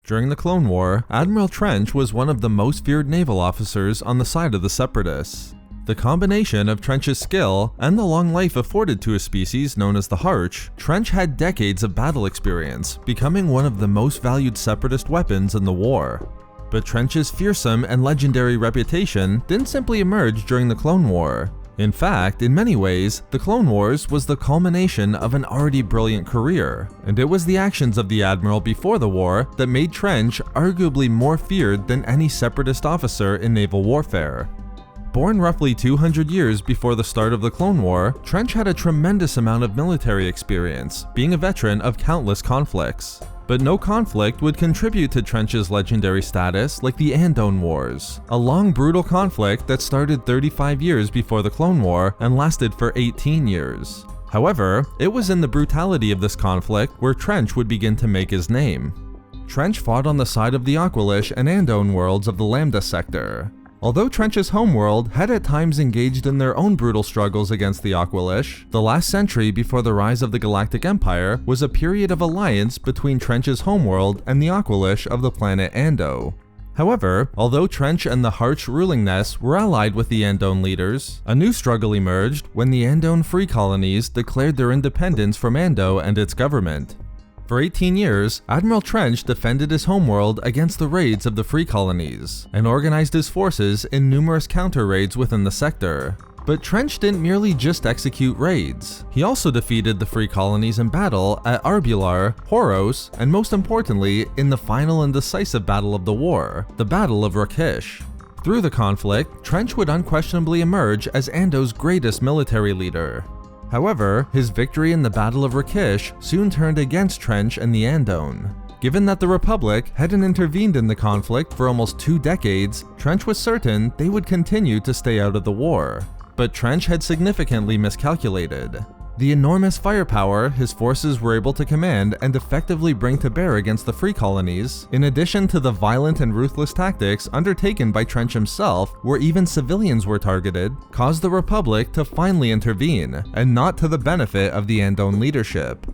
During the Clone War, Admiral Trench was one of the most feared naval officers on the side of the Separatists. The combination of Trench's skill and the long life afforded to a species known as the Harch, Trench had decades of battle experience, becoming one of the most valued Separatist weapons in the war. But Trench's fearsome and legendary reputation didn't simply emerge during the Clone War. In fact, in many ways, the Clone Wars was the culmination of an already brilliant career, and it was the actions of the Admiral before the war that made Trench arguably more feared than any Separatist officer in naval warfare. Born roughly 200 years before the start of the Clone War, Trench had a tremendous amount of military experience, being a veteran of countless conflicts. But no conflict would contribute to Trench's legendary status like the Andone Wars, a long brutal conflict that started 35 years before the Clone War and lasted for 18 years. However, it was in the brutality of this conflict where Trench would begin to make his name. Trench fought on the side of the Aqualish and Andone worlds of the Lambda sector. Although Trench's homeworld had at times engaged in their own brutal struggles against the Aqualish, the last century before the rise of the Galactic Empire was a period of alliance between Trench's homeworld and the Aqualish of the planet Ando. However, although Trench and the Harch ruling Nest were allied with the Andone leaders, a new struggle emerged when the Andone free colonies declared their independence from Ando and its government. For 18 years, Admiral Trench defended his homeworld against the raids of the free colonies, and organized his forces in numerous counter-raids within the sector. But Trench didn't merely just execute raids. He also defeated the free colonies in battle at Rvmuller, Horos, and most importantly, in the final and decisive battle of the war, the Battle of Rakish. Through the conflict, Trench would unquestionably emerge as Ando's greatest military leader. However, his victory in the Battle of Rakish soon turned against Trench and the Andone. Given that the Republic hadn't intervened in the conflict for almost 2 decades, Trench was certain they would continue to stay out of the war. But Trench had significantly miscalculated. The enormous firepower his forces were able to command and effectively bring to bear against the free colonies, in addition to the violent and ruthless tactics undertaken by Trench himself, where even civilians were targeted, caused the Republic to finally intervene, and not to the benefit of the Andone leadership.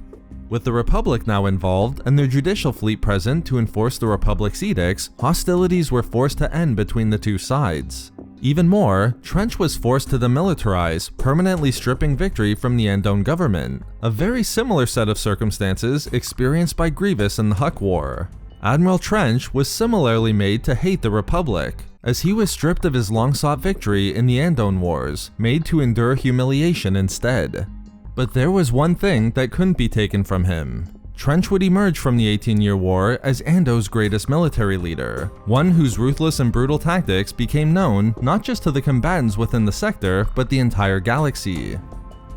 With the Republic now involved and their judicial fleet present to enforce the Republic's edicts, hostilities were forced to end between the two sides. Even more, Trench was forced to demilitarize, permanently stripping victory from the Andone government, a very similar set of circumstances experienced by Grievous in the Huck War. Admiral Trench was similarly made to hate the Republic, as he was stripped of his long-sought victory in the Andone Wars, made to endure humiliation instead. But there was one thing that couldn't be taken from him. Trench would emerge from the 18-year war as Ando's greatest military leader, one whose ruthless and brutal tactics became known not just to the combatants within the sector, but the entire galaxy.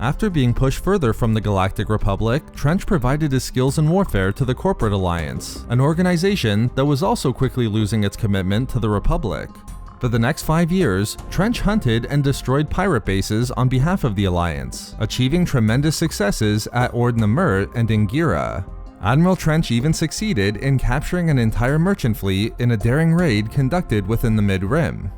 After being pushed further from the Galactic Republic, Trench provided his skills in warfare to the Corporate Alliance, an organization that was also quickly losing its commitment to the Republic. For the next 5 years, Trench hunted and destroyed pirate bases on behalf of the Alliance, achieving tremendous successes at Ord Namurt and Ingira. Admiral Trench even succeeded in capturing an entire merchant fleet in a daring raid conducted within the Mid-Rim.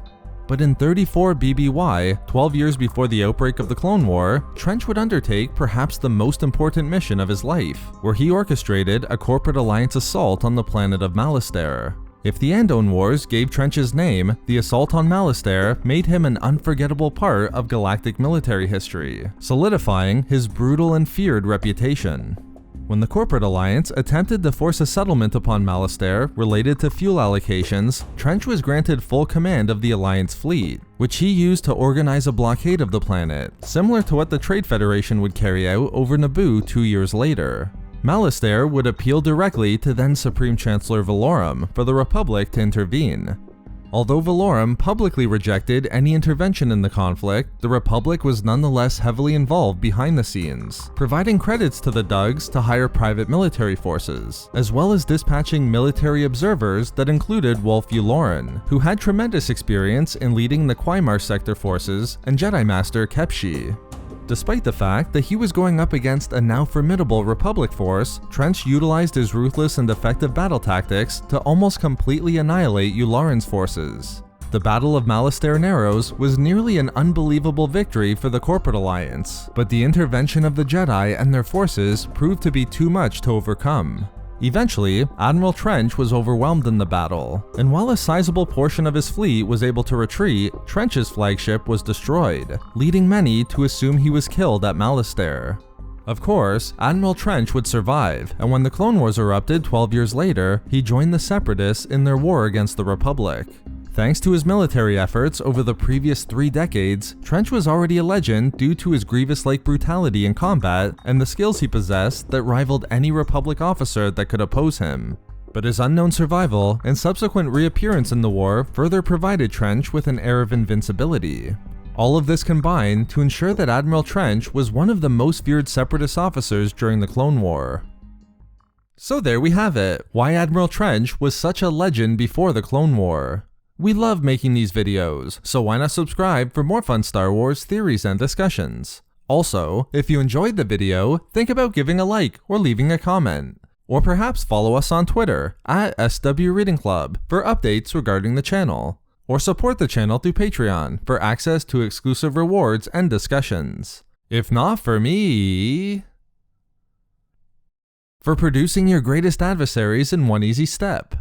But in 34 BBY, 12 years before the outbreak of the Clone War, Trench would undertake perhaps the most important mission of his life, where he orchestrated a Corporate Alliance assault on the planet of Malastare. If the Andone Wars gave Trench his name, the assault on Malastare made him an unforgettable part of galactic military history, solidifying his brutal and feared reputation. When the Corporate Alliance attempted to force a settlement upon Malastare related to fuel allocations, Trench was granted full command of the Alliance fleet, which he used to organize a blockade of the planet, similar to what the Trade Federation would carry out over Naboo 2 years later. Malastare would appeal directly to then Supreme Chancellor Valorum for the Republic to intervene. Although Valorum publicly rejected any intervention in the conflict, the Republic was nonetheless heavily involved behind the scenes, providing credits to the Dugs to hire private military forces, as well as dispatching military observers that included Wolf Yularen, who had tremendous experience in leading the Quaimar sector forces, and Jedi Master Kepshi. Despite the fact that he was going up against a now formidable Republic force, Trench utilized his ruthless and effective battle tactics to almost completely annihilate Yularen's forces. The Battle of Malastare Narrows was nearly an unbelievable victory for the Corporate Alliance, but the intervention of the Jedi and their forces proved to be too much to overcome. Eventually, Admiral Trench was overwhelmed in the battle, and while a sizable portion of his fleet was able to retreat, Trench's flagship was destroyed, leading many to assume he was killed at Malastare. Of course, Admiral Trench would survive, and when the Clone Wars erupted 12 years later, he joined the Separatists in their war against the Republic. Thanks to his military efforts over the previous 3 decades, Trench was already a legend due to his Grievous-like brutality in combat and the skills he possessed that rivaled any Republic officer that could oppose him. But his unknown survival and subsequent reappearance in the war further provided Trench with an air of invincibility. All of this combined to ensure that Admiral Trench was one of the most feared Separatist officers during the Clone War. So there we have it, why Admiral Trench was such a legend before the Clone War. We love making these videos, so why not subscribe for more fun Star Wars theories and discussions. Also, if you enjoyed the video, think about giving a like or leaving a comment. Or perhaps follow us on Twitter at SW Reading Club for updates regarding the channel. Or support the channel through Patreon for access to exclusive rewards and discussions. If not for me, for producing your greatest adversaries in one easy step.